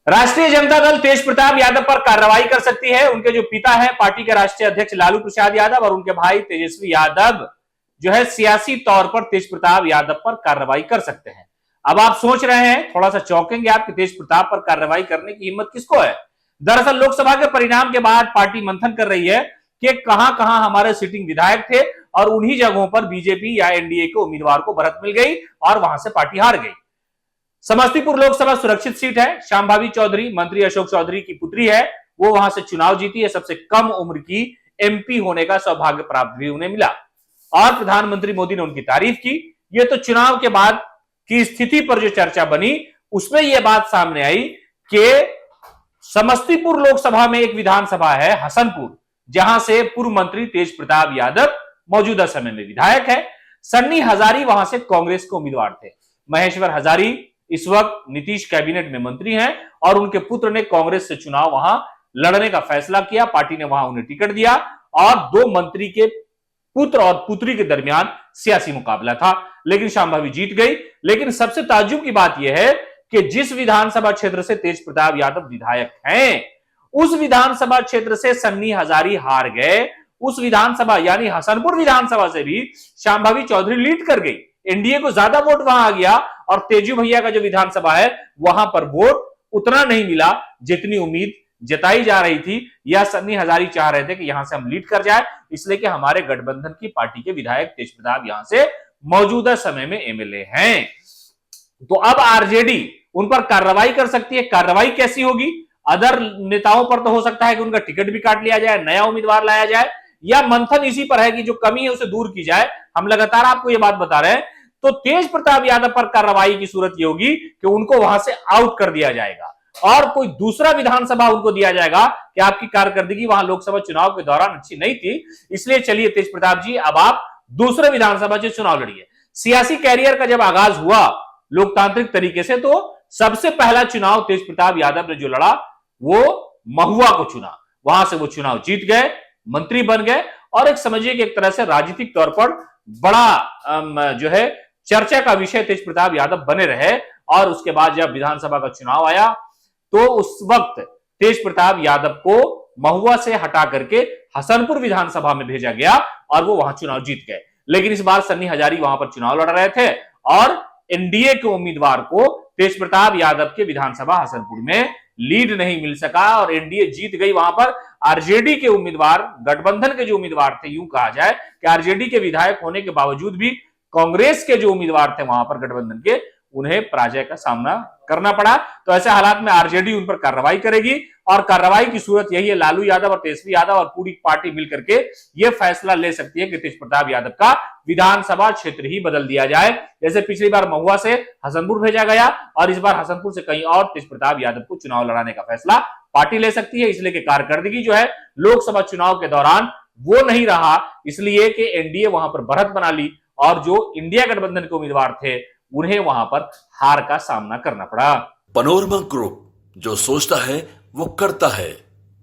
राष्ट्रीय जनता दल तेज प्रताप यादव पर कार्रवाई कर सकती है। उनके जो पिता है पार्टी के राष्ट्रीय अध्यक्ष लालू प्रसाद यादव और उनके भाई तेजस्वी यादव जो है सियासी तौर पर तेज प्रताप यादव पर कार्रवाई कर सकते हैं। अब आप सोच रहे हैं, थोड़ा सा चौंकेंगे आप कि तेज प्रताप पर कार्रवाई करने की हिम्मत किसको है। दरअसल लोकसभा के परिणाम के बाद पार्टी मंथन कर रही है कि कहां कहां हमारे सिटिंग विधायक थे और उन्हीं जगहों पर बीजेपी या एनडीए के उम्मीदवार को बढ़त मिल गई और वहां से पार्टी हार गई। समस्तीपुर लोकसभा सुरक्षित सीट है। शांभावी चौधरी मंत्री अशोक चौधरी की पुत्री है, वो वहां से चुनाव जीती है। सबसे कम उम्र की एमपी होने का सौभाग्य प्राप्त भी उन्हें मिला और प्रधानमंत्री मोदी ने उनकी तारीफ की। ये तो चुनाव के बाद की स्थिति पर जो चर्चा बनी उसमें यह बात सामने आई कि समस्तीपुर लोकसभा में एक विधानसभा है हसनपुर, जहां से पूर्व मंत्री तेज प्रताप यादव मौजूदा समय में विधायक है। सन्नी हजारी वहां से कांग्रेस के उम्मीदवार थे। महेश्वर हजारी इस वक्त नीतीश कैबिनेट में मंत्री हैं और उनके पुत्र ने कांग्रेस से चुनाव वहां लड़ने का फैसला किया। पार्टी ने वहां उन्हें टिकट दिया और दो मंत्री के पुत्र और पुत्री के दरमियान सियासी मुकाबला था, लेकिन शांभावी जीत गई। लेकिन सबसे ताज्जुब की बात यह है कि जिस विधानसभा क्षेत्र से तेज प्रताप यादव विधायक हैं, उस विधानसभा क्षेत्र से सन्नी हजारी हार गए। उस विधानसभा यानी हसनपुर विधानसभा से भी शांभावी चौधरी लीड कर गई। एनडीए को ज्यादा वोट वहां आ गया और तेजू भैया का जो विधानसभा है वहां पर वोट उतना नहीं मिला जितनी उम्मीद जताई जा रही थी, या सन्नी हजारी चाह रहे थे कि यहां से हम लीड कर जाए, इसलिए कि हमारे गठबंधन की पार्टी के विधायक तेज प्रताप यहां से मौजूदा समय में एमएलए हैं। तो अब आरजेडी उन पर कार्रवाई कर सकती है। कार्रवाई कैसी होगी? अदर नेताओं पर तो हो सकता है कि उनका टिकट भी काट लिया जाए, नया उम्मीदवार लाया जाए, या मंथन इसी पर है कि जो कमी है उसे दूर की जाए। हम लगातार आपको यह बात बता रहे हैं। तो तेज प्रताप यादव पर कार्रवाई की सूरत यह होगी कि उनको वहां से आउट कर दिया जाएगा और कोई दूसरा विधानसभा उनको दिया जाएगा कि आपकी कारकर्दगी वहां लोकसभा चुनाव के दौरान अच्छी नहीं थी, इसलिए चलिए तेज प्रताप जी अब आप दूसरे विधानसभा से चुनाव लड़िए। सियासी कैरियर का जब आगाज हुआ लोकतांत्रिक तरीके से, तो सबसे पहला चुनाव तेज प्रताप यादव ने जो लड़ा वो महुआ को चुना। वहां से वो चुनाव जीत गए, मंत्री बन गए और एक समझिए कि एक तरह से राजनीतिक तौर पर बड़ा जो है चर्चा का विषय तेज प्रताप यादव बने रहे। और उसके बाद जब विधानसभा का चुनाव आया तो उस वक्त तेज प्रताप यादव को महुआ से हटा करके हसनपुर विधानसभा में भेजा गया और वो वहां चुनाव जीत गए। लेकिन इस बार सन्नी हजारी वहां पर चुनाव लड़ रहे थे और एनडीए के उम्मीदवार को तेज प्रताप यादव के विधानसभा हसनपुर में लीड नहीं मिल सका और एनडीए जीत गई। वहां पर आरजेडी के उम्मीदवार, गठबंधन के जो उम्मीदवार थे, यूं कहा जाए कि आरजेडी के विधायक होने के बावजूद भी कांग्रेस के जो उम्मीदवार थे वहां पर गठबंधन के, उन्हें पराजय का सामना करना पड़ा। तो ऐसे हालात में आरजेडी उन पर कार्रवाई करेगी और कार्रवाई की सूरत यही है, लालू यादव और तेजस्वी यादव और पूरी पार्टी मिलकर के यह फैसला ले सकती है कि तेज प्रताप यादव का विधानसभा क्षेत्र ही बदल दिया जाए। जैसे पिछली बार महुआ से हसनपुर भेजा गया और इस बार हसनपुर से कहीं और तेज प्रताप यादव को चुनाव लड़ाने का फैसला पार्टी ले सकती है। इसलिए कि कारकर्दगी जो है लोकसभा चुनाव के दौरान वो नहीं रहा, इसलिए कि एनडीए वहां पर बढ़त बना ली और जो इंडिया गठबंधन के उम्मीदवार थे उन्हें वहां पर हार का सामना करना पड़ा। पनोरमा ग्रुप, जो सोचता है वो करता है।